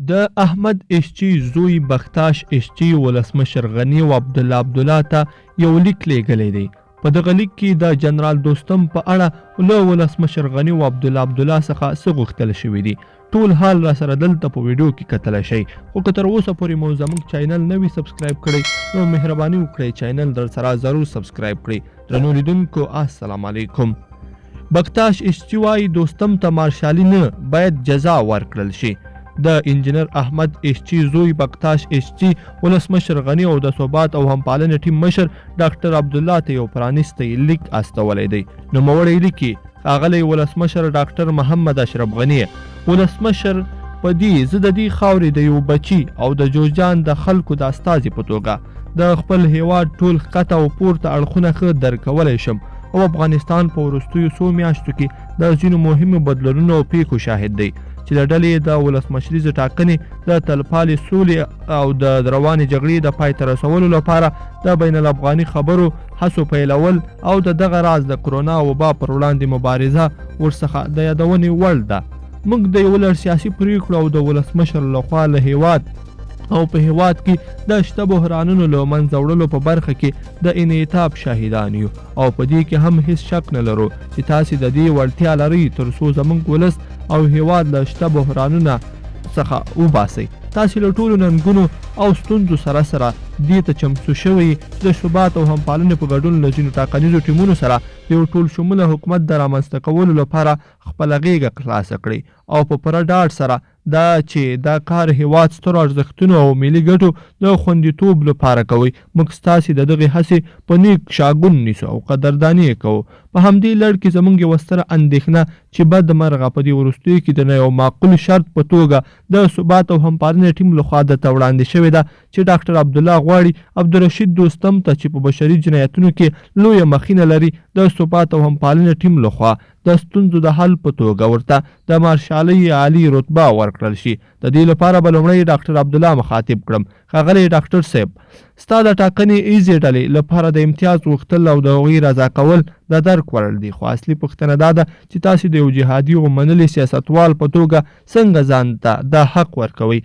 د احمد اشچی زوی بختاش اشچی ولسمشر غنی و عبدالله ته یو لیک لیږلی دی. په دغه لیک کې د جنرال دوستم په اړه له ولسمشر غنی و عبدالله څخه څه غوښتل شوي دي. ټول حال را سره دلته په ویډیو کې کتلی شئ. خو که تر اوسه پورې مو زموږ چینل نه وي سبسکرایب کړی نو مهرباني وکړئ چینل در سره ضرور سبسکرایب کړئ. درنو لیدونکو السلام علیکم. بختاش اشچی وایي دوستم ته مارشالي نه باید جزا ورکړل شي. د انجینر احمد اشچی زوی بختاش اشچی ولسمشر غنی او د ثبات او همپالنې ټیم مشر ډاکټر عبدالله ته یو پرانیستی لیک استولی دی. نوموړی لیکي ښاغلی ولسمشر ډاکټر محمد اشرف غنی ولسمشر په دې زه د دې خاورې د یو بچي او د جوزجان د خلکو د استازي په توګه د خپل هیواد ټول ښکته او پورته اړخونه ښه درک کولی شم او افغانستان په وروستیو څو میاشتو کې د ځینو مهمو بدلونونو او پیښو شاهد دی چې د ډلې د ولسمشریزې ټاکنې د تلپالې سولې او د روانې جګړې د پای ته رسولو لپاره د بین الافغاني خبرو هڅو پیلول او د دغه راز د کرونا وبا پر وړاندې مبارزه ورڅخه د یادونې وړ ده. موږ د یو لړ سیاسي پریکړو او د ولسمشر لخوا له هیواد او په هیواد کې د شته بحرانونو له منځه وړلو په برخه کې د انعطاف شاهدان یو او په دې کې هم هیڅ شک نه لرو چې تاسې د دې وړتیا لرئ تر څو زموږ ولس او هیواد له شته بحرانونه څخه وباسئ. تاسې له ټولو ننګونو او ستونزو سره دې ته چمتو شوي چې د ثبات او همپالنې په ګډون له ځینو ټاکنیزو ټیمونو سره د یو ټول شموله حکومت د رامنځته کولو لپاره خپله غېږه خلاصه کړئ او په پوره ډاډ سره دا چې دا کار هیواد سترو ارزښتونو او ملي ګټو د خوندیتوب لپاره کوئ. موږ ستاسې د دغې هڅې په نیک شاګون نیسو او قدرداني یې کوو. په همدې لړ کې زموږ یوه ستره اندېښنه چې بدمرغه په دې وروستیو کې د یو معقول شرط په توګه د ثبات او همپالنې ټیم لخوا درته وړاندې شوې ده چې ډاکټر عبدالله غواړي عبدالرشید دوستم ته چې په بشري جنایتونو کې لویه مخینه لري د ثبات او همپالنې ټیم لخوا د ستونزو د حل په توګه ورته د مارشالۍ عالي رتبه ورکړل شي. د دې لپاره به لومړی ډاکټر عبدالله مخاطب کړم. ښاغلی ډاکټر صاحب، ستا د ټاکنې ایزې ډلې لپاره د امتیاز غوښتل او د هغوی رضا کول د درک وړل دي، خو اصلي پوښتنه دا ده چې تاسې د یو جهادي او منلي سیاستوال په توګه څنګه ځان ته دا حق ورکوئ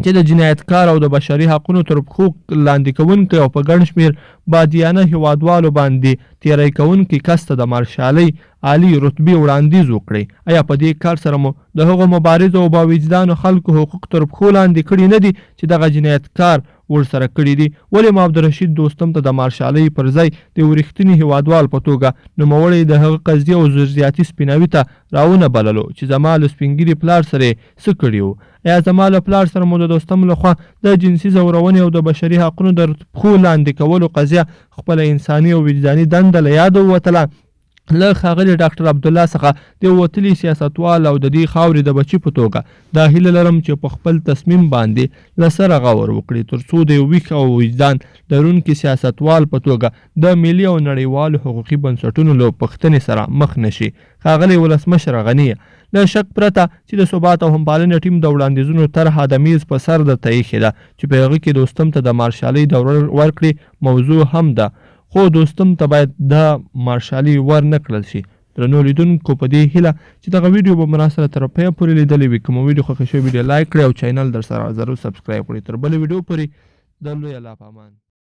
چې د جنایتکار او د بشري حقونو تر پښو لاندې کوونکی او په ګڼ شمېر بادیانه هیوادوالو باندې تیری کوونکي کس ته د مارشالۍ عالي رتبې وړاندیز وکړئ. آیا په دې کار سره مو د هغو مبارزو او باوجدانو خلکو حقوق تر پښو لاندې کړي نه دي چې دغه جنایتکار ورسره کړي دي؟ ولې مو عبدالرشید دوستم ته د مارشالۍ پر ځای د یو رښتیني هیوادوال په توګه نوموړی د هغه قضیې او زرزیاتي سپیناوي ته راونه بللو چې زما له سپین ږیري پلار سره یې څه کړي وو؟ یا زما له پلار سره مو د دوستم لخوا د جنسي ځورونې او د بشري حقونو د پښو لاندې کولو قضیه خپله انساني او وجداني دنده له یاده ووتله؟ له ښاغلي ډاکټر عبدالله څخه د وتلي سیاستوال او د دې خاورې د بچي په توګه دا هیله لرم چې په خپل تصمیم باندې له سره غور وکړي تر څو د یو ویښ او وجدان لرونکي سیاستوال په توګه د ملي او نړیوالو حقوقي بنسټونو له پوښتنې سره مخ نشي. ښاغلی ولسمشر غني، له شک پرته چې د ثبات او همپالنې ټیم د وړاندیزونو طرحه د میز په سر درته ایښې ده چې په هغې کې دوستم ته د مارشالۍ دوره ورکړي موضوع هم ده، خو دوستم ته باید د مارشالي ور نه کړل شي. درنو لیدونکو، په دې هیله چې دغه ویډیو به مو راسره تر پایه پورې لیدلی وي. که مو ویډیو خوښه شوې ویډیو لایک کړئ او چینل در سره ضرور سبسکرایب کړئ. تر بلې ویډیو پورې د لوی الله په امان.